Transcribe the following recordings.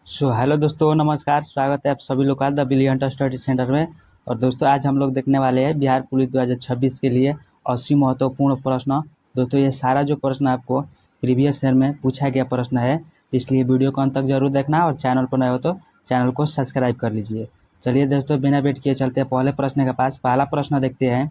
Hello दोस्तों, नमस्कार। स्वागत है आप सभी लोग का द ब्रिलियंट स्टडी सेंटर में। और दोस्तों, आज हम लोग देखने वाले हैं बिहार पुलिस 2026 के लिए 80 महत्वपूर्ण प्रश्न। दोस्तों, ये सारा जो प्रश्न आपको प्रीवियस ईयर में पूछा गया प्रश्न है, इसलिए वीडियो को अंत तक जरूर देखना और चैनल पर नए हो तो चैनल को सब्सक्राइब कर लीजिए। चलिए दोस्तों, बिना वेट किए चलते हैं पहले प्रश्न के पास। पहला प्रश्न देखते हैं।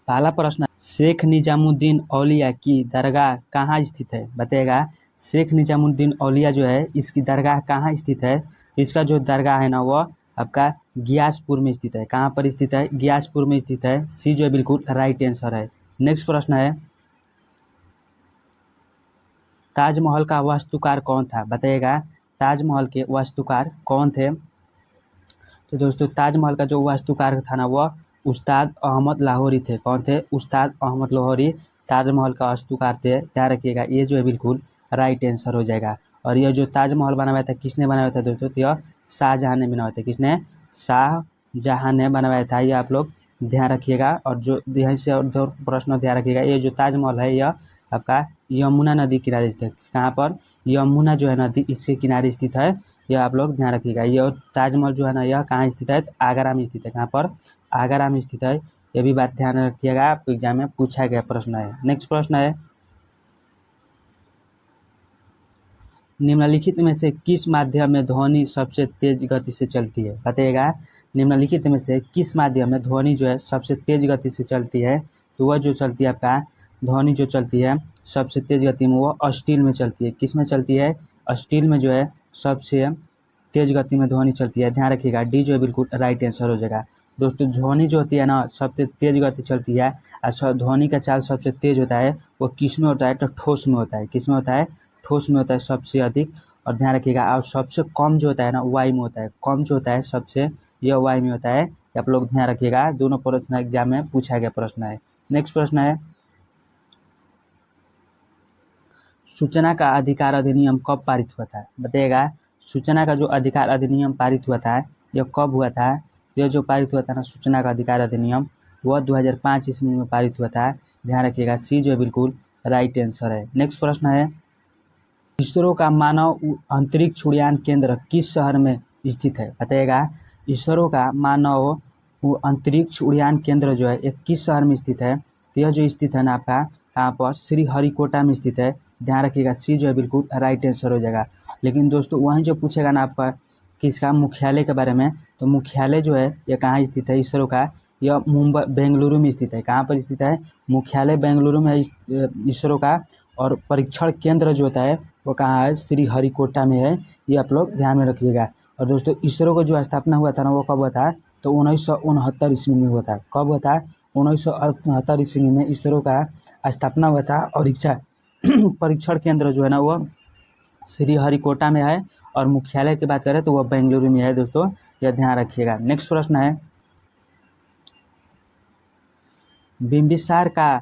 पहला प्रश्न, शेख निजामुद्दीन औलिया की दरगाह कहाँ स्थित है? बताइएगा। शेख निजामुद्दीन औलिया जो है, इसकी दरगाह कहाँ स्थित है? इसका जो दरगाह है ना, वो आपका गियासपुर में स्थित है। कहाँ पर स्थित है? गियासपुर में स्थित है। सी जो है बिल्कुल राइट आंसर है। नेक्स्ट प्रश्न है, ताजमहल का वास्तुकार कौन था? बताइएगा। ताजमहल के वास्तुकार कौन थे? तो दोस्तों, ताजमहल का जो वास्तुकार था ना, वो उस्ताद अहमद लाहौरी थे। कौन थे? उस्ताद अहमद लाहौरी ताजमहल का वास्तुकार थे। ध्यान रखिएगा, ये जो है बिल्कुल राइट आंसर हो जाएगा। और यह जो ताजमहल बनाया था, किसने बनाया था दोस्तों? तो यह शाहजहां ने बनाया था। किसने? शाहजहां ने बनाया था। ये आप लोग ध्यान रखिएगा। और जो यहीं से और दो प्रश्न ध्यान रखिएगा। ये जो ताजमहल है, यह आपका यमुना नदी किनारे स्थित है। कहाँ पर? यमुना जो है नदी, इसके किनारे स्थित है। यह आप लोग ध्यान रखिएगा। यह ताजमहल जो है ना, यह कहाँ स्थित है? आगरा में स्थित है। कहाँ पर? आगरा में स्थित है। ये भी बात ध्यान रखिएगा, आपको एग्जाम में पूछा गया प्रश्न है। नेक्स्ट प्रश्न है, निम्नलिखित में से किस माध्यम में ध्वनि सबसे तेज गति से चलती है? बताइएगा। निम्नलिखित में से किस माध्यम में ध्वनि जो है सबसे तेज गति से चलती है? तो वह जो चलती है आपका ध्वनि जो चलती है सबसे तेज गति में, वो स्टील में चलती है। किस में चलती है? स्टील में जो है सबसे तेज गति में ध्वनि चलती है। ध्यान रखिएगा, डी जो है बिल्कुल राइट आंसर हो जाएगा। दोस्तों, ध्वनि जो होती है ना, सबसे तेज गति चलती है। और ध्वनि का चाल सबसे तेज होता है, वो किस में होता है? तो ठोस में होता है। किस में होता है? ठोस में होता है सबसे अधिक। और ध्यान रखिएगा, और सबसे कम जो होता है ना, वायु में होता है। कम जो होता है सबसे, यह वायु में होता है। आप लोग ध्यान रखिएगा, दोनों प्रश्न एग्जाम में पूछा गया प्रश्न है। नेक्स्ट प्रश्न है, सूचना का अधिकार अधिनियम कब पारित हुआ था? बताइएगा। सूचना का जो अधिकार अधिनियम पारित हुआ था, यह कब हुआ था? यह जो पारित हुआ था ना, सूचना का अधिकार अधिनियम, वह 2005 ईस्वी में पारित हुआ था। ध्यान रखिएगा, सी जो है बिल्कुल राइट आंसर है। नेक्स्ट प्रश्न है, इसरो का मानव अंतरिक्ष उड़ान केंद्र किस शहर में स्थित है? बताइएगा। इसरो का मानव अंतरिक्ष उड़ान केंद्र जो है, एक किस शहर में स्थित है? तो यह जो स्थित है ना आपका, कहाँ पर? श्रीहरिकोटा में स्थित है। ध्यान रखिएगा, सी जो है बिल्कुल राइट आंसर हो जाएगा। लेकिन दोस्तों, वहीं जो पूछेगा ना आपका किसका मुख्यालय के बारे में, तो मुख्यालय जो है यह कहाँ स्थित है इसरो का? यह मुंबई बेंगलुरु में स्थित है। कहाँ पर स्थित है? मुख्यालय बेंगलुरु में है इसरो का। और परीक्षण केंद्र जो होता है वो कहाँ है? श्रीहरिकोटा में है। ये आप लोग ध्यान में रखिएगा। और दोस्तों, इसरो का जो स्थापना हुआ था ना, वो कब हुआ था? तो 1969 ईस्वी में हुआ था। कब हुआ था? 1969 ईस्वी में इसरो का स्थापना हुआ था। और इच्छा परीक्षण केंद्र जो है ना, वो श्रीहरिकोटा में है। और मुख्यालय की बात करें तो वह बेंगलुरु में है। दोस्तों, यह ध्यान रखिएगा। नेक्स्ट प्रश्न है, बिंबिसार का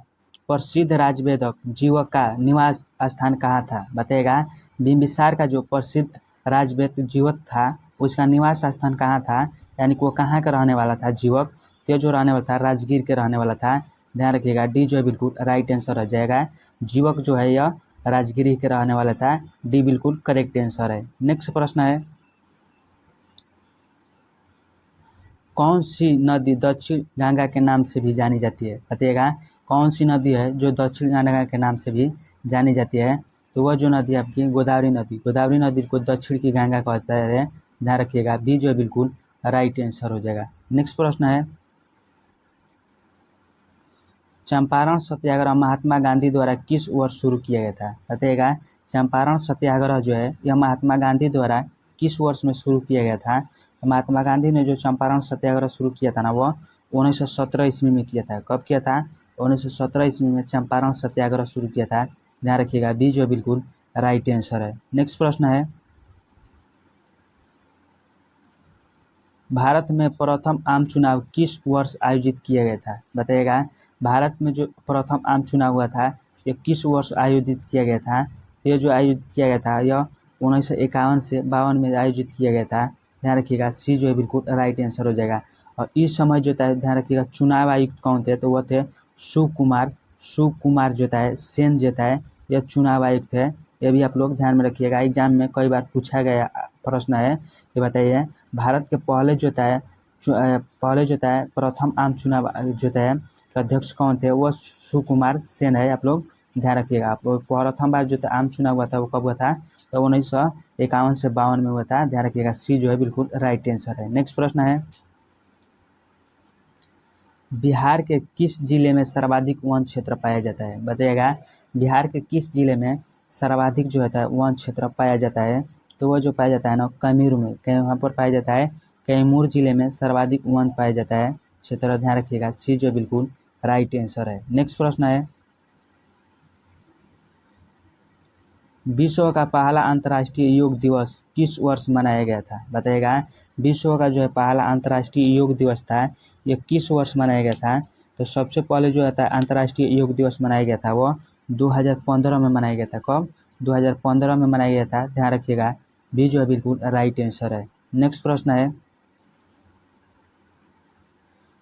प्रसिद्ध राजवेदक जीवक का निवास स्थान कहाँ था? बताइएगा। बिंबिसार का जो प्रसिद्ध राजवेद जीवक था, उसका निवास स्थान कहाँ था? यानी कि वो कहाँ का रहने वाला था जीवक? तो जो रहने वाला था, राजगीर के रहने वाला था। ध्यान रखिएगा, डी जो है बिल्कुल राइट आंसर हो जाएगा। जीवक जो है यह राजगिरी के रहने वाला था। डी बिल्कुल करेक्ट आंसर है। नेक्स्ट प्रश्न है, कौन सी नदी दक्षिण गंगा के नाम से भी जानी जाती है? बताइएगा। कौन सी नदी है जो दक्षिण गंगा के नाम से भी जानी जाती है? तो वह जो नदी आपकी गोदावरी नदी, गोदावरी नदी को दक्षिण की गंगा कहता है। ध्यान रखिएगा, बी जो है बिल्कुल राइट आंसर हो जाएगा। नेक्स्ट प्रश्न है, चंपारण सत्याग्रह महात्मा गांधी द्वारा किस वर्ष शुरू किया गया था? बताइएगा। चंपारण सत्याग्रह जो है, यह महात्मा गांधी द्वारा किस वर्ष में शुरू किया गया था? तो महात्मा गांधी ने जो चंपारण सत्याग्रह शुरू किया था ना, वो 1917 ईस्वी में किया था। कब किया था? 1917 ईस्वी में चंपारण सत्याग्रह शुरू किया था। ध्यान रखिएगा, बी जो बिल्कुल राइट आंसर है। नेक्स्ट प्रश्न है, भारत में प्रथम आम चुनाव किस वर्ष आयोजित किया गया था? बताइएगा। भारत में जो प्रथम आम चुनाव हुआ था, ये किस वर्ष आयोजित किया गया था? ये जो आयोजित किया गया था, यह 1951 से 52 में आयोजित किया गया था। ध्यान रखिएगा, सी जो है बिल्कुल राइट आंसर हो जाएगा। और इस समय जो था, ध्यान रखिएगा, चुनाव आयुक्त कौन थे? तो वह थे सुकुमार जो है सेन जो है, यह चुनाव आयुक्त है। ये भी आप लोग ध्यान में रखिएगा, एग्जाम में कई बार पूछा गया प्रश्न है, ये बताइए भारत के पहले जो है प्रथम आम चुनाव जो है अध्यक्ष कौन थे? वो सुकुमार सेन है। आप लोग ध्यान रखिएगा। आप लोग प्रथम बार जो आम चुनाव हुआ था वो कब हुआ था? तो 1951 से 52 में हुआ था। ध्यान रखिएगा, सी जो है बिल्कुल राइट आंसर है। नेक्स्ट प्रश्न है, बिहार के किस जिले में सर्वाधिक वन क्षेत्र पाया जाता है? बताइएगा, बिहार के किस जिले में सर्वाधिक जो होता है वन क्षेत्र पाया जाता है? तो वो जो पाया जाता है ना कैमूर में, वहाँ पर पाया जाता है। कैमूर जिले में सर्वाधिक वन पाया जाता है क्षेत्र। ध्यान रखिएगा, सी जो बिल्कुल राइट आंसर है। नेक्स्ट प्रश्न है, विश्व का पहला अंतर्राष्ट्रीय योग दिवस किस वर्ष मनाया गया था? बताइएगा, विश्व का जो है पहला अंतर्राष्ट्रीय योग दिवस था, ये किस वर्ष मनाया गया था? तो सबसे पहले जो है अंतर्राष्ट्रीय योग दिवस मनाया गया था वो 2015 में मनाया गया था। कब? 2015 में मनाया गया था। ध्यान रखिएगा, बी जो है बिल्कुल राइट आंसर है। नेक्स्ट प्रश्न है,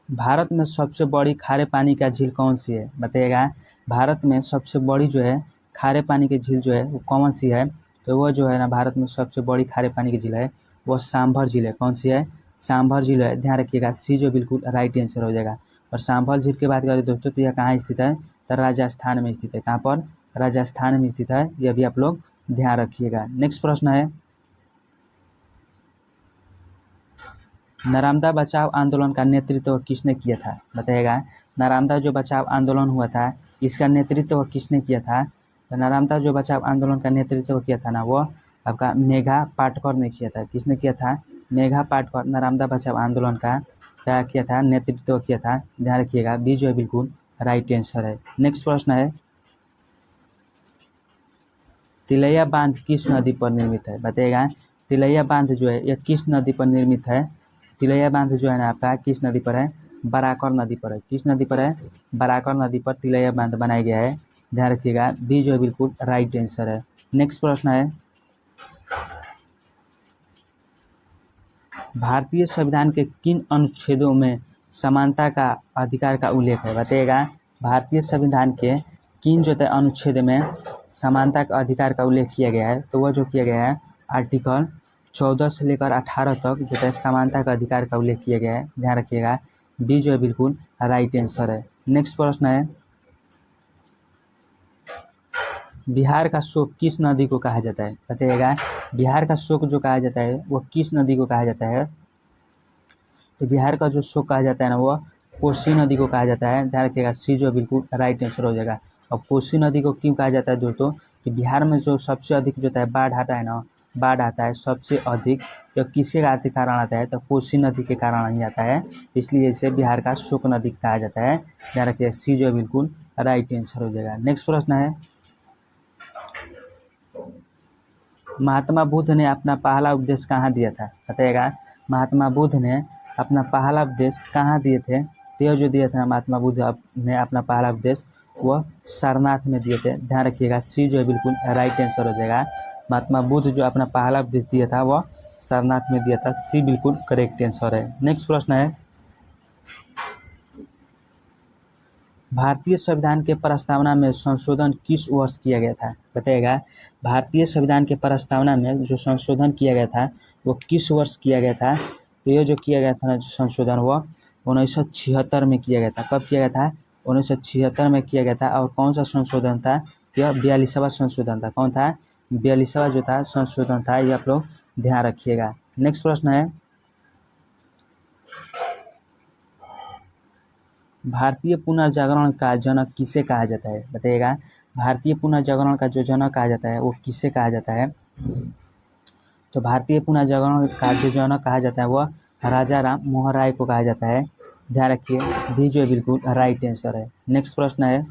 भारत में सबसे बड़ी खारे पानी का झील कौन सी है? बताइएगा, भारत में सबसे बड़ी जो है खारे पानी की झील जो है वो कौन सी है? तो वो जो है ना भारत में सबसे बड़ी खारे पानी की झील है वो सांभर झील है। कौन सी है? सांभर झील है। ध्यान रखिएगा, सी जो बिल्कुल राइट आंसर हो जाएगा। और सांभर झील की बात करें दोस्तों तो यह कहाँ स्थित है? तो राजस्थान में स्थित है। कहाँ पर? राजस्थान में स्थित है। यह भी आप लोग ध्यान रखिएगा। नेक्स्ट प्रश्न है, नर्मदा बचाओ आंदोलन का नेतृत्व किसने किया था? बताइएगा, नर्मदा जो बचाओ आंदोलन हुआ था इसका नेतृत्व किसने किया था? तो नर्मदा जो बचाओ आंदोलन का नेतृत्व किया था ना वो आपका मेघा पाटकर ने किया था। किसने किया था? मेघा पाटकर नर्मदा बचाओ आंदोलन का क्या किया था? नेतृत्व किया था। ध्यान रखिएगा, बी जो है बिल्कुल राइट आंसर है। नेक्स्ट प्रश्न है, तिलैया बांध किस नदी पर निर्मित है? बताइएगा, तिलैया बांध जो है यह किस नदी पर निर्मित है? तिलैया बांध जो है ना आपका किस नदी पर है? बराकर नदी पर है। किस नदी पर है? बराकर नदी पर तिलैया बांध बनाया गया है। ध्यान रखिएगा, बी जो है बिल्कुल राइट आंसर है। नेक्स्ट प्रश्न है, भारतीय संविधान के किन अनुच्छेदों में समानता का अधिकार का उल्लेख है? बताइएगा, भारतीय संविधान के किन जो है अनुच्छेद में समानता का अधिकार का उल्लेख किया गया है? तो वह जो किया गया है आर्टिकल 14 से लेकर 18 तक जो है समानता का अधिकार का उल्लेख किया गया है। ध्यान रखिएगा, बी जो है बिल्कुल राइट आंसर है। नेक्स्ट प्रश्न है, बिहार का शोक किस नदी को कहा जाता है? बताइएगा, बिहार का शोक जो कहा जाता है वो किस नदी को कहा जाता है? तो बिहार का जो शोक कहा जाता है ना वो कोसी नदी को कहा जाता है। ध्यान रखिएगा, सी जो बिल्कुल राइट आंसर हो जाएगा। और कोसी नदी को क्यों कहा जाता है दोस्तों? कि बिहार में जो सबसे अधिक जो है बाढ़ आता है ना, बाढ़ आता है सबसे अधिक, तो किसके कारण आता है? तो कोसी नदी के कारण ही आता है। इसलिए इसे बिहार का शोक नदी कहा जाता है। ध्यान रखिएगा, सी जो बिल्कुल राइट आंसर हो जाएगा। नेक्स्ट प्रश्न है, महात्मा बुद्ध ने अपना पहला उपदेश कहाँ दिया था? बताइएगा, महात्मा बुद्ध ने अपना पहला उपदेश कहाँ दिए थे? तो जो दिया था महात्मा बुद्ध ने अपना पहला उपदेश वह सारनाथ में दिए थे। ध्यान रखिएगा, सी जो है बिल्कुल राइट आंसर हो जाएगा। महात्मा बुद्ध जो अपना पहला उपदेश दिया था वह सारनाथ में दिया था। सी बिल्कुल करेक्ट आंसर है। नेक्स्ट प्रश्न है, भारतीय संविधान के प्रस्तावना में संशोधन किस वर्ष किया गया था? बताइएगा, भारतीय संविधान के प्रस्तावना में जो संशोधन किया गया था वो किस वर्ष किया गया था? तो ये जो किया गया था ना जो संशोधन वो 1976 में किया गया था। कब किया गया था? 1976 में किया गया था। और कौन सा संशोधन था? यह 42वां संशोधन था। कौन था? 42वां जो था संशोधन था। ये आप लोग ध्यान रखिएगा। नेक्स्ट प्रश्न है, भारतीय पुनर्जागरण का जनक किसे कहा जाता है? बताइएगा, भारतीय पुनर्जागरण का जो जनक कहा जाता है वो किसे कहा जाता है? तो भारतीय पुनर्जागरण का जो जनक कहा जाता है वह राजा राम मोहन राय को कहा जाता है। ध्यान रखिए, भी जो बिल्कुल राइट आंसर है। नेक्स्ट प्रश्न है,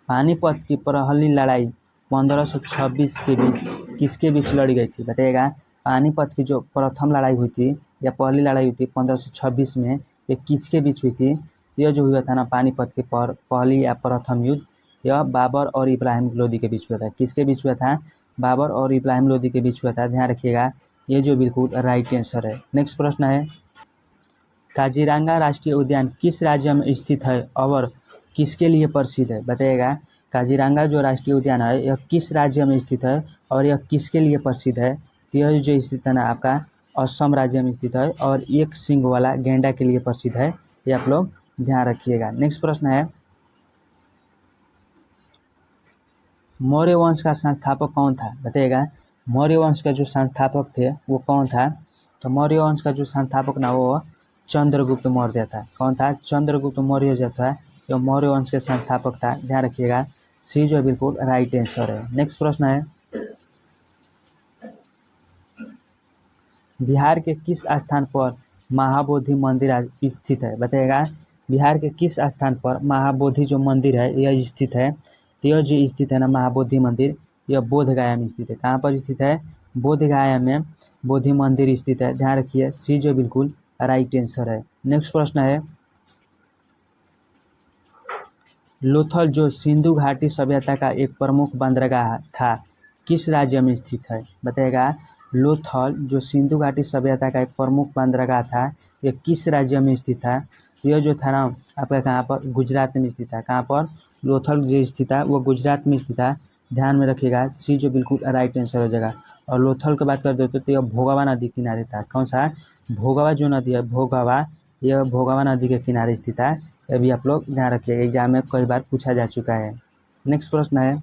पानीपत की पहली लड़ाई 1526 के बीच किसके बीच लड़ी गई थी? बताइएगा, पानीपत की जो प्रथम लड़ाई हुई थी या पहली लड़ाई हुई थी 1526 में, ये किसके बीच हुई थी? यह जो हुआ था ना पानीपत की पहली या प्रथम युद्ध, यह बाबर और इब्राहिम लोदी के बीच हुआ था। किसके बीच हुआ था? बाबर और इब्राहिम लोदी के बीच हुआ था। ध्यान रखिएगा, ये जो बिल्कुल राइट आंसर है। नेक्स्ट प्रश्न है, काजीरंगा राष्ट्रीय उद्यान किस राज्य में स्थित है और किसके लिए प्रसिद्ध है? बताइएगा, काजीरंगा जो राष्ट्रीय उद्यान है यह किस राज्य में स्थित है और यह किसके लिए प्रसिद्ध है? तो यह जो स्थित है ना आपका असम राज्य में स्थित है और एक सींग वाला गैंडा के लिए प्रसिद्ध है, ये आप लोग ध्यान रखिएगा। नेक्स्ट प्रश्न है, मौर्य वंश का संस्थापक कौन था? बताइएगा। मौर्य वंश का जो संस्थापक थे वो कौन था? तो मौर्य वंश का जो संस्थापक ना वो चंद्रगुप्त मौर्य था। कौन था? चंद्रगुप्त मौर्य जो था ये मौर्य वंश के संस्थापक था। ध्यान रखिएगा, सी जो बिल्कुल राइट आंसर है। नेक्स्ट प्रश्न है, बिहार के किस स्थान पर महाबोधि मंदिर स्थित है? बताइएगा। बिहार के किस स्थान पर महाबोधि जो मंदिर है यह स्थित है? तो यह जो स्थित है ना महाबोधि मंदिर, यह बोधगया में स्थित है। कहाँ पर स्थित है? बोधगया में बोधि मंदिर स्थित है। ध्यान रखिए, सी जो बिल्कुल राइट आंसर है। नेक्स्ट प्रश्न है, लोथल जो सिंधु घाटी सभ्यता का एक प्रमुख बंदरगाह था किस राज्य में स्थित है? बताइएगा। लोथल जो सिंधु घाटी सभ्यता का एक प्रमुख बंदरगाह था यह किस राज्य में स्थित था? यह जो था ना आपका कहाँ पर? गुजरात में स्थित था। कहाँ पर? लोथल जो स्थित था वो गुजरात में स्थित था। ध्यान में रखिएगा, सी जो बिल्कुल राइट आंसर हो जाएगा। और लोथल की बात करते तो यह भोगावा नदी किनारे था। कौन सा? भोगावा जो नदी है भोगावा, यह भोगावा नदी के किनारे स्थित है। ये भी आप लोग ध्यान रखिएगा, एग्जाम में कई बार पूछा जा चुका है। नेक्स्ट प्रश्न है,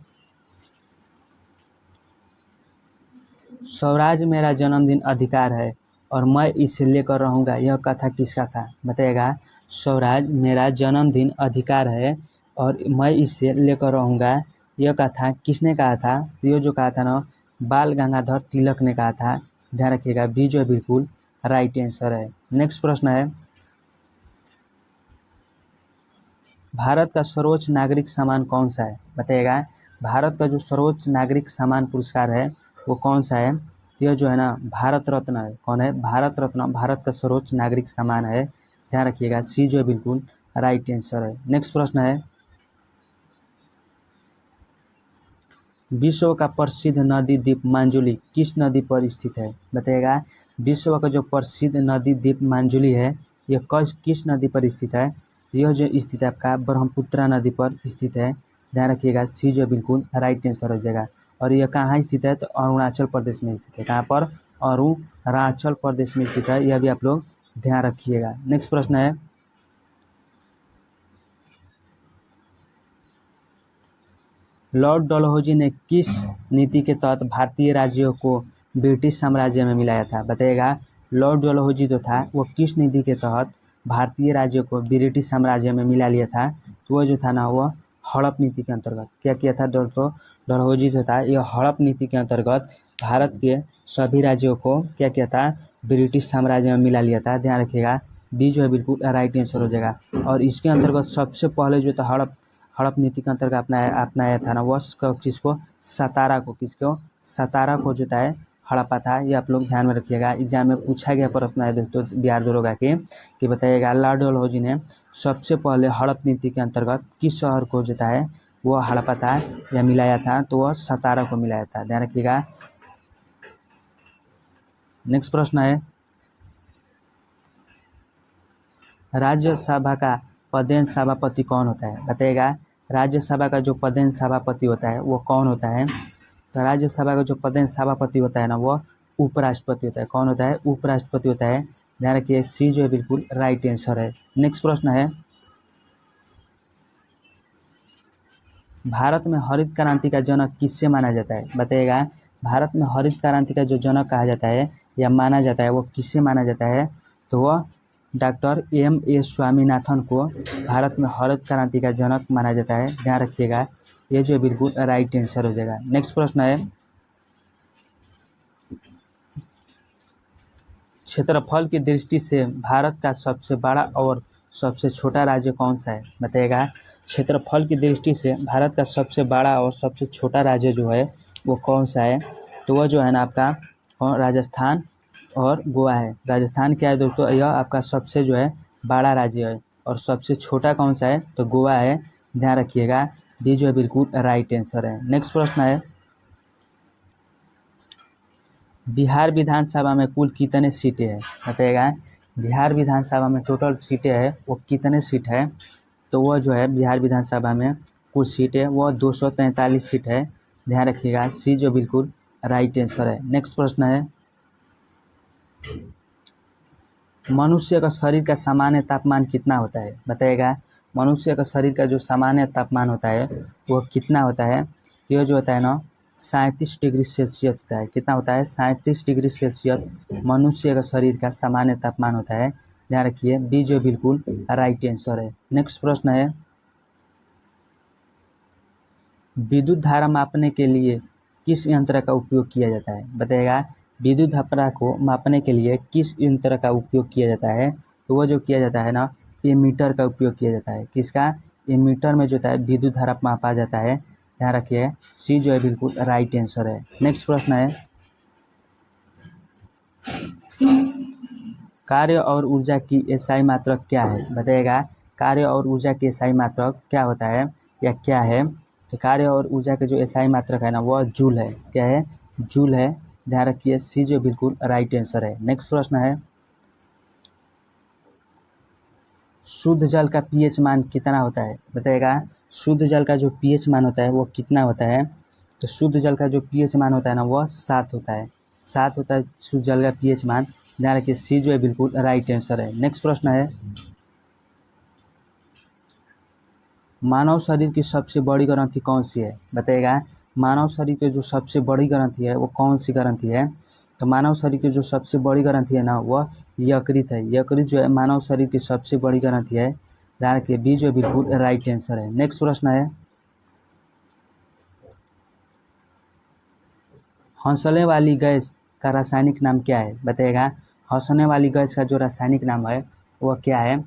स्वराज मेरा जन्मदिन अधिकार है और मैं इसे लेकर रहूंगा, यह कथा किसका था? बताइएगा। स्वराज मेरा जन्मदिन अधिकार है और मैं इसे लेकर रहूंगा, यह कथा किसने कहा था? यह जो कहा था ना बाल गंगाधर तिलक ने कहा था। ध्यान रखिएगा, बी जो बिल्कुल राइट आंसर है। नेक्स्ट प्रश्न है, भारत का सर्वोच्च नागरिक सम्मान कौन सा है? बताइएगा। भारत का जो सर्वोच्च नागरिक सम्मान पुरस्कार है वो कौन सा है? तो यह जो है ना भारत रत्न है। कौन है? भारत रत्न भारत का सर्वोच्च नागरिक सम्मान है। ध्यान रखिएगा, सी जो बिल्कुल राइट आंसर है। नेक्स्ट प्रश्न है, विश्व का प्रसिद्ध नदी द्वीप मांजुली किस नदी पर स्थित है? बताइएगा। विश्व का जो प्रसिद्ध नदी द्वीप मांजुली है यह किस नदी पर स्थित है? यह जो स्थित है आपका ब्रह्मपुत्रा नदी पर स्थित है। ध्यान रखिएगा, सी जो बिल्कुल राइट आंसर हो जाएगा। और यह कहाँ स्थित है? तो अरुणाचल प्रदेश में स्थित है। कहाँ पर? अरुणाचल प्रदेश में स्थित है। यह भी आप लोग ध्यान रखिएगा। नेक्स्ट प्रश्न है, लॉर्ड डलहौजी ने किस नीति के तहत भारतीय राज्यों को ब्रिटिश साम्राज्य में मिलाया था? बताइएगा। लॉर्ड डलहौजी जो था वो किस नीति के तहत भारतीय राज्यों को ब्रिटिश साम्राज्य में मिला लिया था? तो वह जो था ना वह हड़प नीति के अंतर्गत क्या किया था? दोस्तों, डलहौजी जो था यह हड़प नीति के अंतर्गत भारत के सभी राज्यों को क्या किया था? ब्रिटिश साम्राज्य में मिला लिया था। ध्यान रखिएगा, बी जो है बिल्कुल राइट आंसर हो जाएगा। और इसके अंतर्गत सबसे पहले जो था हड़प नीति के अंतर्गत अपनाया था ना वह किसको? सतारा को। किसको? सतारा को जो है हड़प्पा था। ये आप लोग ध्यान में रखिएगा, एग्जाम में पूछा गया प्रश्न है दोस्तों बिहार दरोगा के कि बताइएगा लॉर्ड डलहौजी ने सबसे पहले हड़प नीति के अंतर्गत किस शहर को जो है वो हड़प्पा था या मिलाया था? तो वह सतारा को मिलाया था। ध्यान रखिएगा। नेक्स्ट प्रश्न है, राज्यसभा का पदेन सभापति कौन होता है? बताइएगा। राज्यसभा का जो पदेन सभापति होता है वो कौन होता है? तो राज्यसभा का जो पदेन सभापति होता है ना वो उपराष्ट्रपति होता है। कौन होता है? उपराष्ट्रपति होता है। ध्यान रखिए, सी जो है बिल्कुल राइट आंसर है। नेक्स्ट प्रश्न है, भारत में हरित क्रांति का जनक किससे माना जाता है? बताइएगा। भारत में हरित क्रांति का जो जनक कहा जाता है या माना जाता है वो किससे माना जाता है? तो वह डॉक्टर M.A. स्वामीनाथन को भारत में हरित क्रांति का जनक माना जाता है। ध्यान रखिएगा, ये जो बिल्कुल राइट आंसर हो जाएगा। नेक्स्ट प्रश्न है, क्षेत्रफल की दृष्टि से भारत का सबसे बड़ा और सबसे छोटा राज्य कौन सा है? बताइएगा। क्षेत्रफल की दृष्टि से भारत का सबसे बड़ा और सबसे छोटा राज्य जो है वो कौन सा है? तो वह जो है ना आपका राजस्थान और गोवा है। राजस्थान क्या है दोस्तों? यह आपका सबसे जो है बड़ा राज्य है। और सबसे छोटा कौन सा है? तो गोवा है। ध्यान रखिएगा, ये जो है बिल्कुल राइट आंसर है। नेक्स्ट प्रश्न है, बिहार विधानसभा में कुल कितने सीटें हैं? बताइएगा। बिहार विधानसभा में टोटल सीटें हैं वो कितने सीट है? तो वह जो है बिहार विधानसभा में कुछ सीट है वह 243 सीट है। ध्यान रखिएगा सी जो बिल्कुल राइट आंसर है। नेक्स्ट प्रश्न है, मनुष्य का शरीर का सामान्य तापमान कितना होता है? बताइएगा मनुष्य का शरीर का जो सामान्य तापमान होता है वो कितना होता है? तो यह जो होता है ना 37 डिग्री सेल्सियस होता है। कितना होता है? 37 डिग्री सेल्सियस मनुष्य का शरीर का सामान्य तापमान होता है। ध्यान रखिए बी जो बिल्कुल राइट आंसर है। नेक्स्ट प्रश्न है, विद्युत धारा मापने के लिए किस यंत्र का उपयोग किया जाता है? बताइएगा विद्युत धारा को मापने के लिए किस यंत्र का उपयोग किया जाता है? तो वो जो किया जाता है ना एमीटर का उपयोग किया जाता है। किसका? एमीटर में जो होता है विद्युत धारा मापा जाता है। ध्यान रखिए सी जो है बिल्कुल राइट आंसर है। नेक्स्ट प्रश्न है, कार्य और ऊर्जा की एसआई मात्रक क्या है? बताइएगा कार्य और ऊर्जा की एसआई मात्रक क्या होता है या क्या है? तो कार्य और ऊर्जा के जो एसआई मात्रक है ना वह जूल है। क्या है? जूल है। ध्यान रखिए सी जो बिल्कुल राइट आंसर है। नेक्स्ट प्रश्न है, शुद्ध जल का पीएच मान कितना होता है? बताइएगा शुद्ध जल का जो पीएच मान होता है वो कितना होता है? तो शुद्ध जल का जो पीएच मान होता है ना वह 7 होता है। 7 होता है शुद्ध जल का पीएच मान। ध्यान रखिए सी जो है बिल्कुल राइट आंसर है। नेक्स्ट प्रश्न है, मानव शरीर की सबसे बड़ी ग्रंथि कौन सी है? बताइएगा मानव शरीर की जो सबसे बड़ी ग्रंथि है वो कौन सी ग्रंथि है? तो मानव शरीर की जो सबसे बड़ी ग्रंथि है ना वह यकृत है। यकृत जो है मानव शरीर की सबसे बड़ी ग्रंथि है। ध्यान रखिए बी जो बिल्कुल राइट आंसर है। नेक्स्ट प्रश्न है, हंसने वाली गैस का रासायनिक नाम क्या है? बताइएगा हंसने वाली गैस का जो रासायनिक नाम है वह क्या है?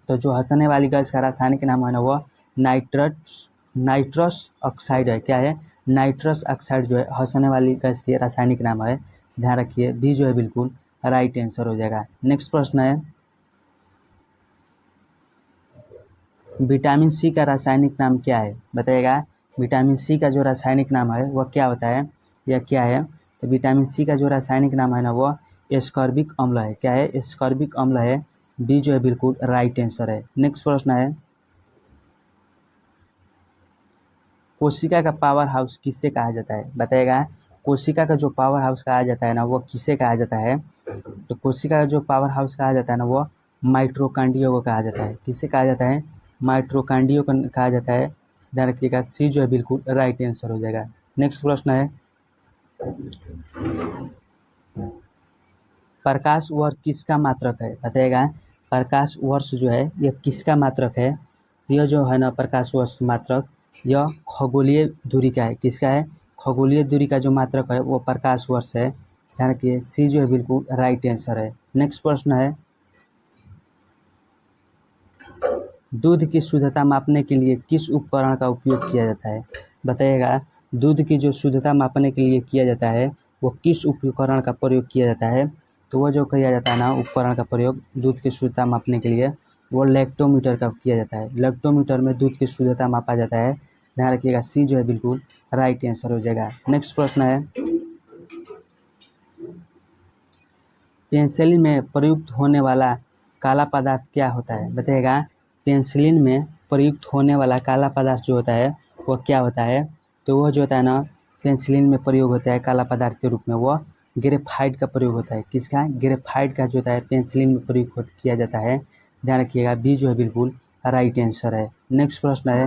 तो जो हंसने वाली गैस का रासायनिक नाम है ना वह नाइट्रस ऑक्साइड है। क्या है? नाइट्रस ऑक्साइड जो है हंसने वाली गैस की रासायनिक नाम है। ध्यान रखिए बी जो है बिल्कुल राइट आंसर हो जाएगा। नेक्स्ट प्रश्न है, विटामिन सी का रासायनिक नाम क्या है? बताइएगा विटामिन सी का जो रासायनिक नाम है वह क्या होता है या क्या है? तो विटामिन सी का जो रासायनिक नाम है ना वह एस्कॉर्बिक अम्ल है। क्या है? एस्कॉर्बिक अम्ल है। बी जो है बिल्कुल राइट आंसर है। नेक्स्ट प्रश्न है, कोशिका का पावर हाउस किससे कहा जाता है? बताइएगा कोशिका का जो पावर हाउस कहा जाता है ना वो किससे कहा जाता है? तो कोशिका का जो पावर हाउस कहा जाता है ना वो माइटोकॉन्ड्रिया को कहा जाता है। किससे कहा जाता है? माइटोकॉन्ड्रिया को कहा जाता है। ध्यान रखिएगा सी जो है बिल्कुल राइट आंसर हो जाएगा। नेक्स्ट प्रश्न है, प्रकाश वर्ष किसका मात्रक है? बताइएगा प्रकाश वर्ष जो है यह किसका मात्रक है? यह जो है ना प्रकाश वर्ष मात्रक यह खगोलीय दूरी का है। किसका है? खगोलीय दूरी का जो मात्रक है वो प्रकाश वर्ष है। ध्यान रखिए सी जो है बिल्कुल राइट आंसर है। नेक्स्ट प्रश्न है, दूध की शुद्धता मापने के लिए किस उपकरण का उपयोग किया जाता है? बताइएगा दूध की जो शुद्धता मापने के लिए किया जाता है वो किस उपकरण का प्रयोग किया जाता है? तो वो जो किया जाता है ना उपकरण का प्रयोग दूध की शुद्धता मापने के लिए वो लैक्टोमीटर का किया जाता है। लैक्टोमीटर में दूध की शुद्धता मापा जाता है। ध्यान रखिएगा सी जो है बिल्कुल राइट आंसर हो जाएगा। नेक्स्ट प्रश्न है, पेंसिलिन में प्रयुक्त होने वाला काला पदार्थ क्या होता है? बताइएगा पेंसिलिन में प्रयुक्त होने वाला काला पदार्थ जो होता है वो क्या होता है? तो वो जो होता है ना पेंसिलिन में प्रयोग होता है काला पदार्थ के रूप में वो ग्रेफाइट का प्रयोग होता है। किसका? ग्रेफाइट का जो होता है पेंसिलिन में प्रयोग किया जाता है। ध्यान रखिएगा बी जो है बिल्कुल राइट आंसर है। नेक्स्ट प्रश्न है,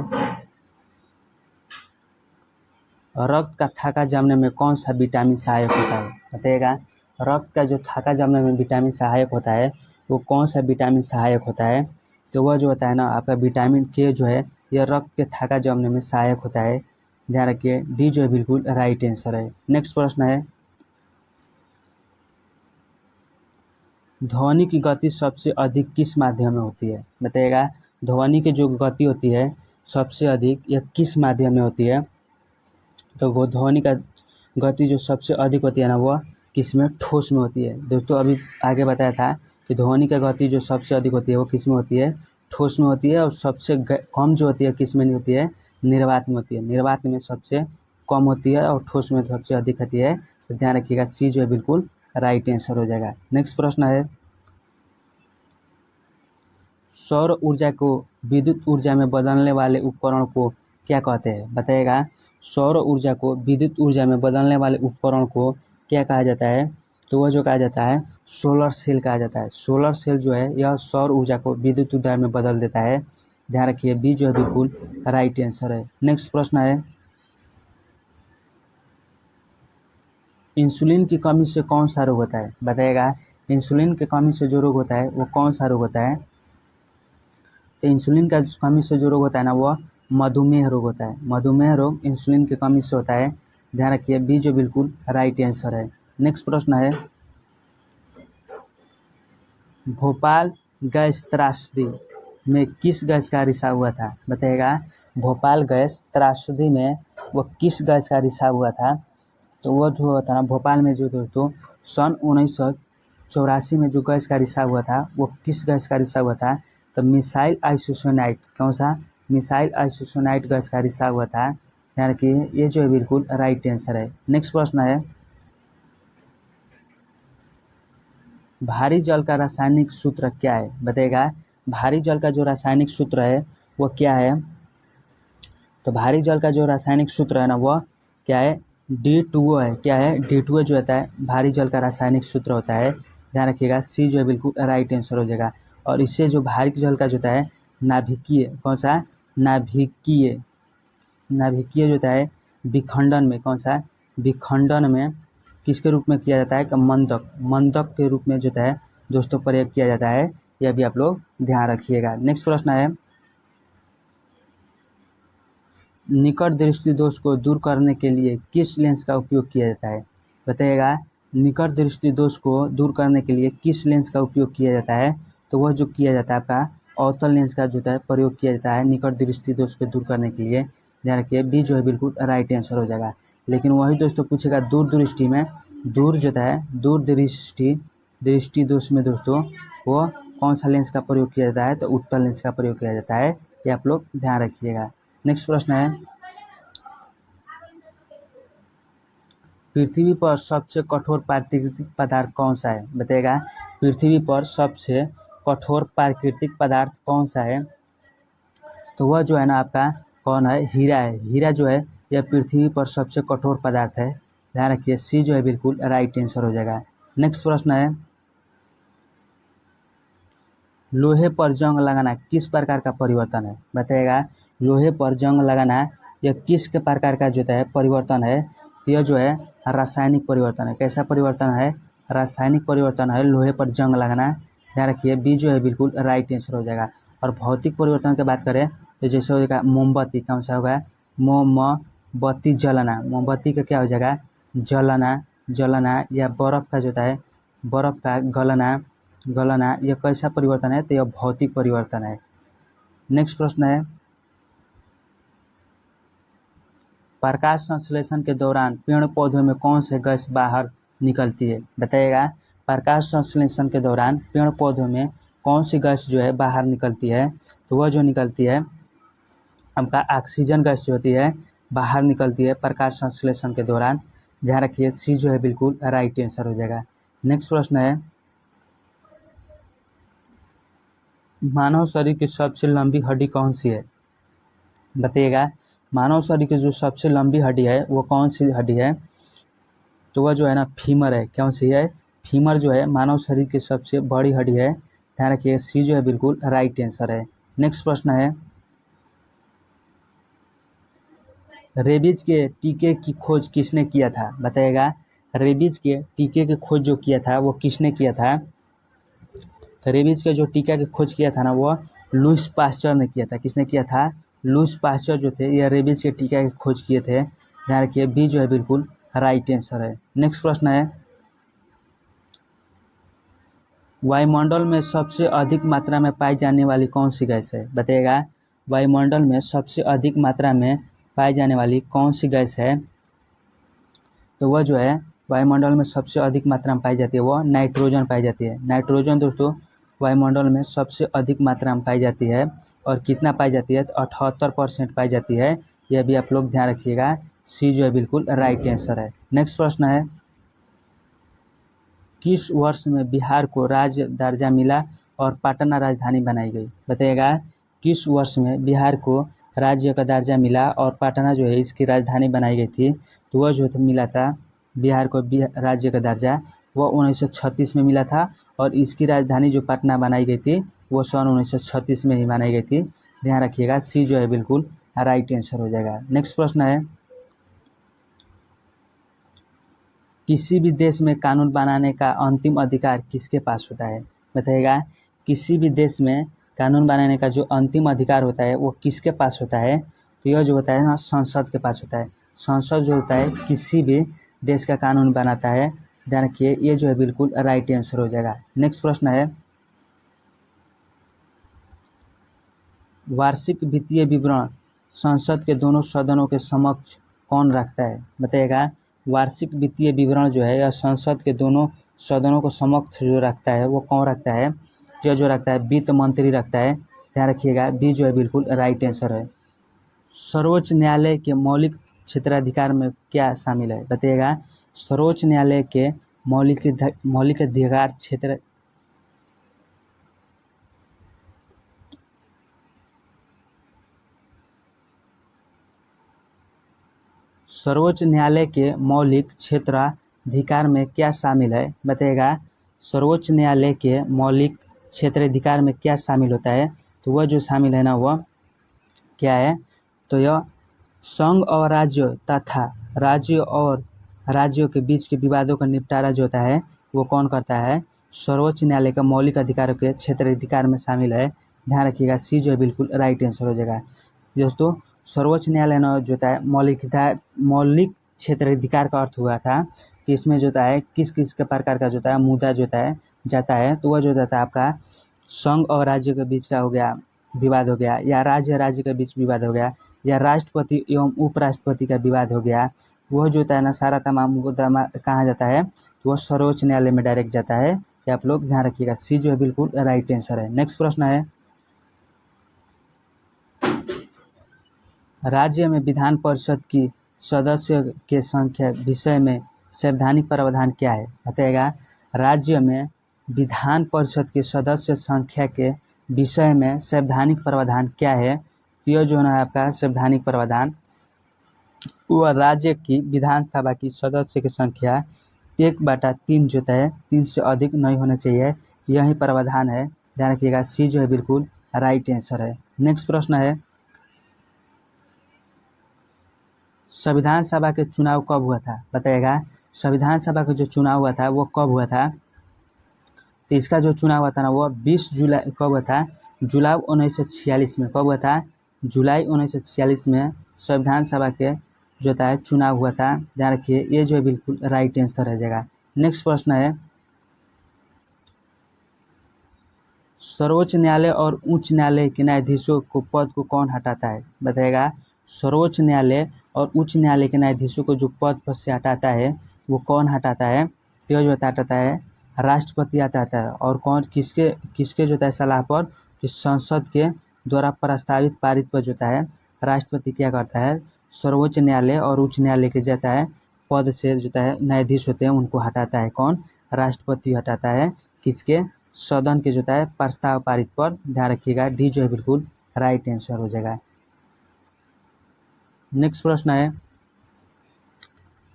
रक्त का थक्का जमने में कौन सा विटामिन सहायक होता है? बताइएगा रक्त का जो थक्का जमने में विटामिन सहायक होता है वो कौन सा विटामिन सहायक होता है? तो वह जो होता है ना आपका विटामिन के जो है यह रक्त के थक्का जमने में सहायक होता है। ध्यान रखिए डी जो है बिल्कुल राइट आंसर है। नेक्स्ट प्रश्न है, ध्वनि की गति सबसे अधिक किस माध्यम में होती है? बताइएगा ध्वनि की जो गति होती है सबसे अधिक यह किस माध्यम में होती है? तो वो ध्वनि का गति जो सबसे अधिक होती है ना वह किसमें? ठोस में होती है। दोस्तों अभी आगे बताया था कि ध्वनि का गति जो सबसे अधिक होती है वो किस में होती है? ठोस में होती है। और सबसे कम जो होती है किस में नहीं होती है? निर्वात में होती है। निर्वात में सबसे कम होती है और ठोस में सबसे अधिक होती है। तो ध्यान रखिएगा सी जो है बिल्कुल राइट आंसर हो जाएगा। नेक्स्ट प्रश्न है, सौर ऊर्जा को विद्युत ऊर्जा में बदलने वाले उपकरण को क्या कहते हैं? बताइएगा। सौर ऊर्जा को विद्युत ऊर्जा में बदलने वाले उपकरण को क्या कहा जाता है? तो वह जो कहा जाता है सोलर सेल कहा जाता है। सोलर सेल जो है यह सौर ऊर्जा को विद्युत ऊर्जा में बदल देता है। ध्यान रखिए, बी जो है बिल्कुल राइट आंसर है। नेक्स्ट प्रश्न है, इंसुलिन की कमी से कौन सा रोग होता है? बताइएगा। इंसुलिन की कमी से जो रोग होता है वो कौन सा रोग होता है? तो इंसुलिन का कमी से जो रोग होता है ना वह मधुमेह रोग होता है। मधुमेह रोग इंसुलिन की कमी से होता है। ध्यान रखिए, बी जो बिल्कुल राइट आंसर है। नेक्स्ट प्रश्न है, भोपाल गैस त्रासदी में किस गैस का रिसाव हुआ था? बताइएगा। भोपाल गैस त्रासदी में वो किस गैस का रिसाव हुआ था? तो वो जो हुआ था ना भोपाल में जो दोस्तों सन 1984 में जो गैस का रिसाव हुआ था वो किस गैस का रिसाव हुआ था? तो मिसाइल आइसोसोनाइट। कौन सा? मिसाइल आइसोसोनाइट गैस का रिसाव हुआ था। यानी कि ये जो है बिल्कुल राइट आंसर है। नेक्स्ट प्रश्न है, भारी जल का रासायनिक सूत्र क्या है? बताइएगा। भारी जल का जो रासायनिक सूत्र है वो क्या है? तो भारी जल का जो रासायनिक सूत्र है ना वह क्या है? D2O है। क्या है? D2O जो होता है भारी जल का रासायनिक सूत्र होता है। ध्यान रखिएगा, सी जो है बिल्कुल राइट आंसर हो जाएगा। और इससे जो भारी जल का जो होता है नाभिकीय, कौन सा? नाभिकीय। नाभिकीय जो होता है विखंडन में, कौन सा? विखंडन में किसके रूप में किया जाता है? मंदक। मंदक के रूप में जो होता है दोस्तों प्रयोग किया जाता है। यह भी आप लोग ध्यान रखिएगा। नेक्स्ट प्रश्न है, निकट दृष्टि दोष को दूर करने के लिए किस लेंस का उपयोग किया जाता है? बताइएगा। निकट दृष्टि दोष को दूर करने के लिए किस लेंस का उपयोग किया जाता है? तो वह जो किया जाता है आपका अवतल लेंस का जो है प्रयोग किया जाता है निकट दृष्टि दोष को दूर करने के लिए। ध्यान रखिए, बी जो है बिल्कुल राइट आंसर हो जाएगा। लेकिन वही दोस्तों पूछेगा दूर दृष्टि में, दूर जो है दूर दृष्टि दोष में दोस्तों वो कौन सा लेंस का प्रयोग किया जाता है? तो उत्तल लेंस का प्रयोग किया जाता है। ये आप लोग ध्यान रखिएगा। नेक्स्ट प्रश्न है, पृथ्वी पर सबसे कठोर प्राकृतिक पदार्थ कौन सा है? बताइएगा। पृथ्वी पर सबसे कठोर प्राकृतिक पदार्थ कौन सा है? तो वह जो है ना आपका कौन है? हीरा है। हीरा जो है यह पृथ्वी पर सबसे कठोर पदार्थ है। ध्यान रखिए, सी जो है बिल्कुल राइट आंसर हो जाएगा। नेक्स्ट प्रश्न है, लोहे पर जंग लगाना किस प्रकार का परिवर्तन है? बताइएगा। लोहे पर जंग लगाना यह किस के प्रकार का जो है परिवर्तन है? तो यह जो है रासायनिक परिवर्तन है। कैसा परिवर्तन है? रासायनिक परिवर्तन है लोहे पर जंग लगाना। ध्यान रखिए, बी जो है बिल्कुल राइट आंसर हो जाएगा। और भौतिक परिवर्तन की बात करें तो जैसे हो जाएगा मोमबत्ती, कौन सा होगा? मोमबत्ती जलना। मोमबत्ती का क्या हो जाएगा? जलना या बर्फ का जो है बर्फ का गलना यह कैसा परिवर्तन है? तो यह भौतिक परिवर्तन है। नेक्स्ट प्रश्न है, प्रकाश संश्लेषण के दौरान पेड़ पौधों में कौन से गैस बाहर निकलती है? बताइएगा। प्रकाश संश्लेषण के दौरान पेड़ पौधों में कौन सी गैस जो है बाहर निकलती है? तो वह जो निकलती है आपका ऑक्सीजन गैस जो होती है बाहर निकलती है प्रकाश संश्लेषण के दौरान। ध्यान रखिए, सी जो है बिल्कुल राइट आंसर हो जाएगा। नेक्स्ट प्रश्न है, मानव शरीर की सबसे लंबी हड्डी कौन सी है? बताइएगा। मानव शरीर की जो सबसे लंबी हड्डी है वो कौन सी हड्डी है? तो वह जो है ना फीमर है। कौन सी है? फीमर जो है मानव शरीर की सबसे बड़ी हड्डी है। ध्यान रखिए, सी जो है बिल्कुल राइट आंसर है। नेक्स्ट प्रश्न है, रेबीज के टीके की खोज किसने किया था? बताइएगा। रेबीज के टीके की खोज जो किया था वो किसने किया था? तो रेबीज के जो टीका की खोज किया था ना वो लुईस पास्चर ने किया था। किसने किया था? लुईस पास्चर जो थे यह रेबीज के टीका की खोज किए थे। ध्यान रखिए, बी जो है बिल्कुल राइट आंसर है। नेक्स्ट प्रश्न है, वायुमंडल में सबसे अधिक मात्रा में पाई जाने वाली कौन सी गैस है? बताइएगा। वायुमंडल में सबसे अधिक मात्रा में पाई जाने वाली कौन सी गैस है? तो वह जो है वायुमंडल में सबसे अधिक मात्रा में पाई जाती है वो नाइट्रोजन पाई जाती है। नाइट्रोजन दोस्तों वायुमंडल में सबसे अधिक मात्रा में पाई जाती है। और कितना पाई जाती है? तो 78% पाई जाती है। यह भी आप लोग ध्यान रखिएगा, सी जो है बिल्कुल राइट आंसर है। नेक्स्ट प्रश्न है, किस वर्ष में बिहार को राज्य दर्जा मिला और पटना राजधानी बनाई गई। बताइएगा किस वर्ष में बिहार को राज्य का दर्जा मिला और पटना जो है इसकी राजधानी बनाई गई थी। तो वह जो मिला था बिहार को राज्य का दर्जा वह 1936 में मिला था और इसकी राजधानी जो पटना बनाई गई थी वो सन 1936 में ही बनाई गई थी। ध्यान रखिएगा सी जो है बिल्कुल राइट आंसर हो जाएगा। नेक्स्ट प्रश्न है, किसी भी देश में कानून बनाने का अंतिम अधिकार किसके पास होता है। बताइएगा किसी भी देश में कानून बनाने का जो अंतिम अधिकार होता है वो किसके पास होता है। तो यह जो होता है ना संसद के पास होता है। संसद जो होता है किसी भी देश का कानून बनाता है। ध्यान रखिए ये जो है बिल्कुल राइट आंसर हो जाएगा। नेक्स्ट प्रश्न है, वार्षिक वित्तीय विवरण संसद के दोनों सदनों के समक्ष कौन रखता है। बताइएगा वार्षिक वित्तीय विवरण जो है यह संसद के दोनों सदनों को समक्ष जो रखता है वो कौन रखता है। जो रखता है वित्त मंत्री रखता है। ध्यान रखिएगा बी जो है बिल्कुल राइट आंसर है। सर्वोच्च न्यायालय के मौलिक क्षेत्राधिकार में क्या शामिल है। बताइएगा सर्वोच्च न्यायालय के मौलिक अधिकार क्षेत्र सर्वोच्च न्यायालय के मौलिक क्षेत्राधिकार में क्या शामिल है। बताइएगा सर्वोच्च न्यायालय के मौलिक क्षेत्राधिकार में क्या शामिल होता है। तो वह जो शामिल है ना वह क्या है। तो यह संघ और राज्य तथा राज्य और राज्यों के बीच के विवादों का निपटारा जो होता है वो कौन करता है। सर्वोच्च न्यायालय का मौलिक अधिकारों के क्षेत्राधिकार में शामिल है। ध्यान रखिएगा सी जो है बिल्कुल राइट आंसर हो जाएगा। दोस्तों सर्वोच्च न्यायालय ने जो होता है मौलिक क्षेत्राधिकार का अर्थ हुआ था कि इसमें जो होता है किस किस के प्रकार का जो होता है मुद्दा जो होता है जाता है। तो वह जो होता है आपका संघ और राज्य के बीच का हो गया विवाद हो गया, या राज्य के बीच विवाद हो गया, या राष्ट्रपति एवं उपराष्ट्रपति का विवाद हो गया। वह जो होता है ना सारा तमाम मुद्दा कहाँ जाता है तो वह सर्वोच्च न्यायालय में डायरेक्ट जाता है। ये आप लोग ध्यान रखिएगा सी जो है बिल्कुल राइट आंसर है। नेक्स्ट प्रश्न है, राज्य में विधान परिषद की सदस्य के संख्या विषय में संवैधानिक प्रावधान क्या है। बताइएगा राज्य में विधान परिषद के सदस्य संख्या के विषय में संवैधानिक प्रावधान क्या है। तो यह जो है आपका संवैधानिक प्रावधान वह राज्य की विधानसभा की सदस्य की संख्या 1/3 जो है 3 से अधिक नहीं होना चाहिए, यही प्रावधान है। ध्यान रखिएगा सी जो है बिल्कुल राइट आंसर है। नेक्स्ट प्रश्न है, संविधान सभा के चुनाव कब हुआ था। बताइएगा संविधान सभा का जो चुनाव हुआ था वो कब हुआ था। तो इसका जो चुनाव हुआ था ना वो 20 जुलाई कब हुआ था, जुलाई 1946 में। कब हुआ था, जुलाई 1946 में संविधान सभा के जो था चुनाव हुआ था। ध्यान रखिए ये जो है बिल्कुल राइट आंसर रह जाएगा। नेक्स्ट प्रश्न है, सर्वोच्च न्यायालय और उच्च न्यायालय के न्यायाधीशों को पद को कौन हटाता है। बताइएगा सर्वोच्च न्यायालय और उच्च न्यायालय के न्यायाधीशों को जो पद पर से हटाता है वो कौन हटाता है। तो जो हटाता है राष्ट्रपति हटाता है। और कौन किसके जो है सलाह पर, कि संसद के द्वारा प्रस्तावित पारित पर जो है राष्ट्रपति क्या करता है सर्वोच्च न्यायालय और उच्च न्यायालय के जाता है पद से जो है न्यायाधीश होते हैं उनको हटाता है। कौन, राष्ट्रपति हटाता है। किसके, सदन के जो है प्रस्ताव पारित पर। ध्यान रखिएगा डी जो है बिल्कुल राइट आंसर हो जाएगा। नेक्स्ट प्रश्न है,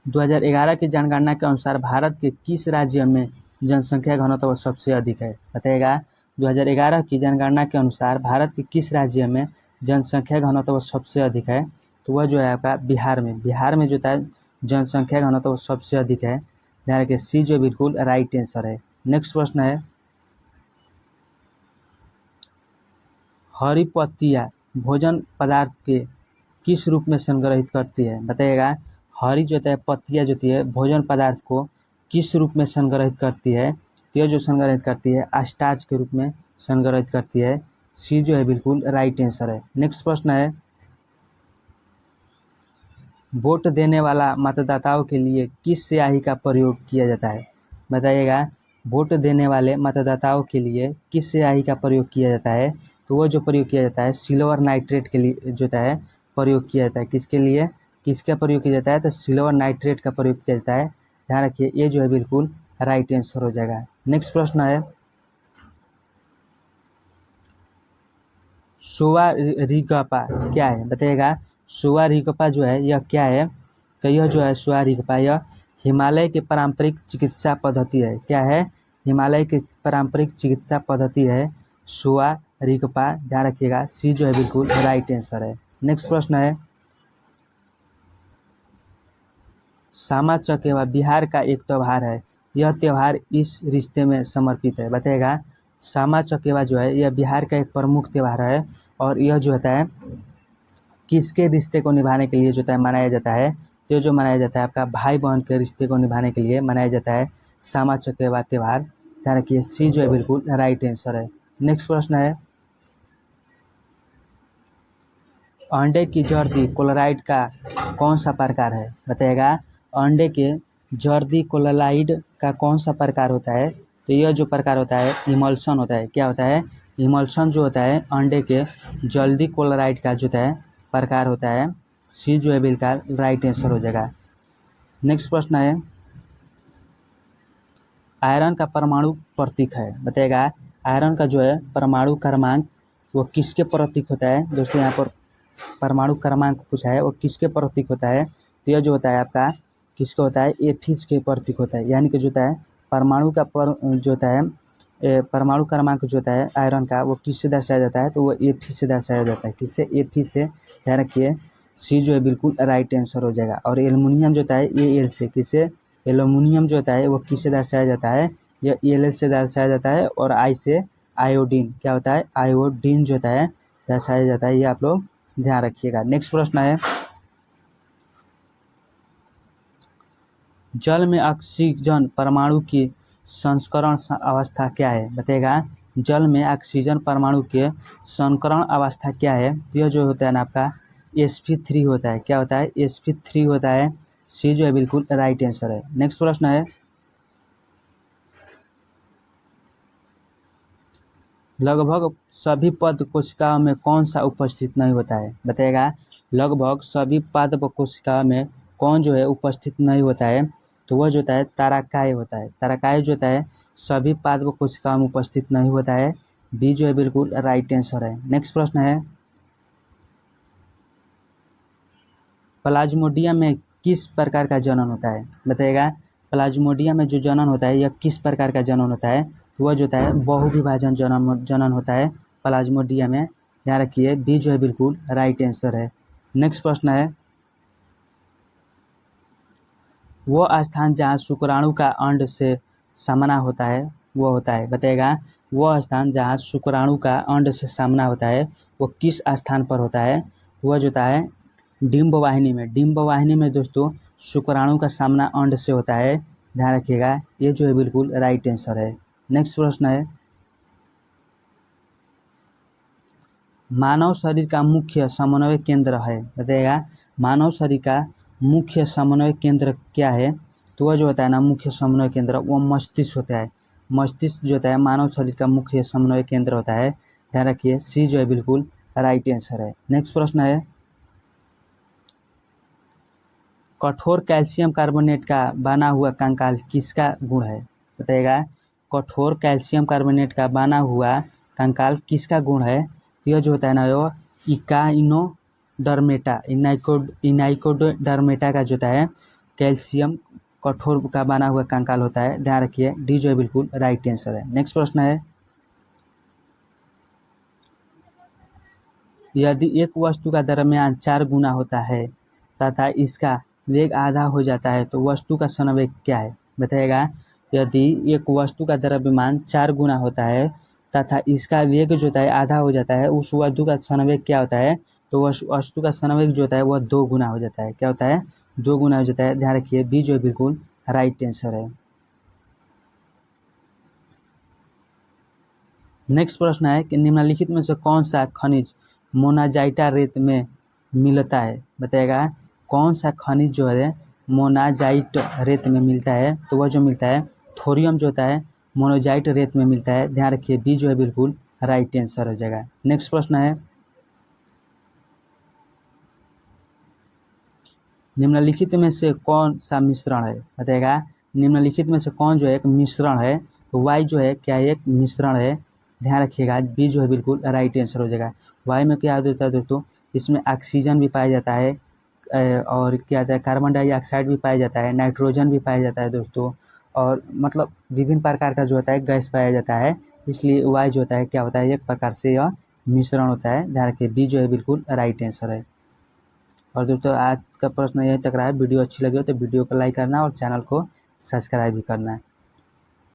2011 की जनगणना के अनुसार भारत के किस राज्य में जनसंख्या घनत्व सबसे अधिक है। बताइएगा 2011 की जनगणना के अनुसार भारत के किस राज्य में जनसंख्या घनत्व सबसे अधिक है। तो वह जो है आपका बिहार में। बिहार में जो है जनसंख्या घनत्व सबसे अधिक है। ध्यान रखिए सी जो बिल्कुल राइट आंसर है। नेक्स्ट प्रश्न है, हरी पत्तियाँ भोजन पदार्थ के किस रूप में संग्रहित करती है। बताइएगा हरी जो है पत्तियाँ जो है भोजन पदार्थ को किस रूप में संग्रहित करती है। तो यह जो संग्रहित करती है स्टार्च के रूप में संग्रहित करती है। सी जो है बिल्कुल राइट आंसर है। नेक्स्ट प्रश्न है, वोट देने वाला मतदाताओं के लिए किस स्याही का प्रयोग किया जाता है। बताइएगा वोट देने वाले मतदाताओं के लिए किस स्याही का प्रयोग किया जाता है। तो वो जो प्रयोग किया जाता है सिल्वर नाइट्रेट के लिए जो है प्रयोग किया जाता है। किसके लिए, किसका प्रयोग किया जाता है, तो सिल्वर नाइट्रेट का प्रयोग किया जाता है। ध्यान रखिए ये जो है बिल्कुल राइट आंसर हो जाएगा। नेक्स्ट प्रश्न है, सुवा रिगपा क्या है बताइएगा। सुवा रिगपा जो है यह क्या है, तो यह जो है सुवा रिगपा यह हिमालय की पारंपरिक चिकित्सा पद्धति है। क्या है, हिमालय की पारंपरिक चिकित्सा पद्धति है सुवा रिगपा। ध्यान रखिएगा, सी जो है बिल्कुल राइट आंसर है। नेक्स्ट प्रश्न है, सामा चकेवा बिहार का एक त्योहार है, यह त्योहार इस रिश्ते में समर्पित है बताइएगा। सामा चकेवा जो है यह बिहार का एक प्रमुख त्योहार है और यह जो होता है किसके रिश्ते को निभाने के लिए जो है मनाया जाता है, तो जो मनाया जाता है आपका भाई बहन के रिश्ते को निभाने के लिए मनाया जाता है सामा चकेवा त्यौहार। ध्यान रखिए, सी जो है बिल्कुल राइट आंसर है। नेक्स्ट प्रश्न है, अंडे की जर्दी क्लोराइड का कौन सा प्रकार है बताइएगा। अंडे के जर्दी क्लोराइड का कौन सा प्रकार होता है, तो यह जो प्रकार होता है इमल्शन होता है। क्या होता है, इमल्शन जो होता है अंडे के जल्दी क्लोराइड का जो है प्रकार होता है। सी जो है बिल्कुल राइट आंसर हो जाएगा। नेक्स्ट प्रश्न है, आयरन का परमाणु प्रतीक है बताइएगा। आयरन का जो है परमाणु क्रमांक वो किसके प्रतीक होता है दोस्तों, यहाँ पर परमाणु क्रमांक पूछा है वो किसके प्रतीक होता है, तो यह जो होता है आपका किसका होता है, एफिस के प्रतीक होता है। यानी कि जो होता है परमाणु का जो होता है परमाणु क्रमांक जो होता है आयरन का वो किससे दर्शाया जाता है, तो वो एफी से दर्शाया जाता है। किससे, एफी से। ध्यान रखिए, सी जो है बिल्कुल राइट आंसर हो जाएगा। और एल्युमिनियम जो होता है एल से, किससे, एल्युमिनियम जो होता है वो किससे दर्शाया जाता है, यह एल से दर्शाया जाता है। और आई से आयोडीन, क्या होता है, आयोडीन जो होता है दर्शाया जाता है। ये आप लोग ध्यान रखिएगा। नेक्स्ट प्रश्न है, जल में ऑक्सीजन परमाणु की संस्करण अवस्था क्या है बताइएगा। जल में ऑक्सीजन परमाणु के संकरण अवस्था क्या है, तो यह जो होता है ना आपका sp3 होता है। क्या होता है, sp3 होता है। सी जो है बिल्कुल राइट आंसर है। नेक्स्ट प्रश्न है, लगभग सभी पद कोशिकाओं में कौन सा उपस्थित नहीं होता है बताइएगा। लगभग सभी पद कोशिकाओं में कौन जो है उपस्थित नहीं होता है, तो वह जो होता है तारकाय होता है। तारकाय जो होता है सभी पाद कोशिकाओं में उपस्थित नहीं होता है। बी जो है बिल्कुल राइट आंसर है। नेक्स्ट प्रश्न है, प्लाज्मोडियम में किस प्रकार का जनन होता है बताइएगा। प्लाज्मोडियम में जो जनन होता है यह किस प्रकार का जनन होता है, तो वह जो होता है बहुविभाजन जनन होता है प्लाज्मोडियम में। ध्यान रखिए, बी जो है बिल्कुल राइट आंसर है। नेक्स्ट प्रश्न है, वो स्थान जहाँ शुक्राणु का अंड से सामना होता है वो होता है बताइएगा। वो स्थान जहाँ शुक्राणु का अंड से सामना होता है वो किस स्थान पर होता है, वह जो होता है डिंब वाहिनी में। डिंब वाहिनी में दोस्तों शुक्राणु का सामना अंड से होता है। ध्यान रखिएगा, ये जो है बिल्कुल राइट आंसर है। नेक्स्ट प्रश्न है, मानव शरीर का मुख्य समन्वय केंद्र है बताइएगा। मानव शरीर का मुख्य समन्वय केंद्र क्या है, तो वह जो होता है ना मुख्य समन्वय केंद्र वो मस्तिष्क होता है। मस्तिष्क जो होता है मानव शरीर का मुख्य समन्वय केंद्र होता है। ध्यान रखिए, सी जो है बिल्कुल राइट आंसर है। नेक्स्ट प्रश्न है, कठोर कैल्शियम कार्बोनेट का बना हुआ कंकाल किसका गुण है बताइएगा। कठोर कैल्शियम कार्बोनेट का बना हुआ कंकाल किसका गुण है, यह जो होता है ना वो इकाइनोडर्मेटा इनाइकोडर्मेटा का जो होता है कैल्शियम कठोर का बना हुआ कंकाल होता है। ध्यान रखिए, डी जो है बिल्कुल राइट आंसर है। नेक्स्ट प्रश्न है, यदि एक वस्तु का द्रव्यमान 4 गुना होता है तथा इसका वेग आधा हो जाता है तो वस्तु का संवेग क्या है बताइएगा। यदि एक वस्तु का द्रव्यमान 4 गुना होता है तथा इसका वेग जो होता है आधा हो जाता है, उस वस्तु का संवेग क्या होता है, तो वस्तु का संवेग जो होता है वह 2 गुना हो जाता है। क्या होता है, 2 गुना हो जाता है। ध्यान रखिए, बी जो है बिल्कुल राइट आंसर है। नेक्स्ट प्रश्न है कि निम्नलिखित में से कौन सा खनिज मोनाजाइटा रेत में मिलता है बताइएगा। कौन सा खनिज जो है मोनाजाइट रेत में मिलता है, तो वह जो मिलता है थोरियम जो होता है मोनाजाइट रेत में मिलता है। ध्यान रखिए, बी जो है बिल्कुल राइट आंसर हो जाएगा। नेक्स्ट प्रश्न है, निम्नलिखित में से कौन सा मिश्रण है बताइएगा। निम्नलिखित में से कौन जो है एक मिश्रण है, तो वाई जो है क्या एक मिश्रण है। ध्यान रखिएगा, बी जो है बिल्कुल राइट आंसर हो जाएगा। वायु में क्या होता है दोस्तों, इसमें ऑक्सीजन भी पाया जाता है और क्या होता है कार्बन डाइऑक्साइड भी पाया जाता है, नाइट्रोजन भी पाया जाता है दोस्तों, और मतलब विभिन्न प्रकार का जो होता है गैस पाया जाता है। इसलिए वायु जो होता है क्या होता है, एक प्रकार से यह मिश्रण होता है। ध्यान रखिए, बी जो है बिल्कुल राइट आंसर है। और दोस्तों आज का प्रश्न यहीं तक रहा है। वीडियो अच्छी लगी हो तो वीडियो को लाइक करना और चैनल को सब्सक्राइब भी करना है।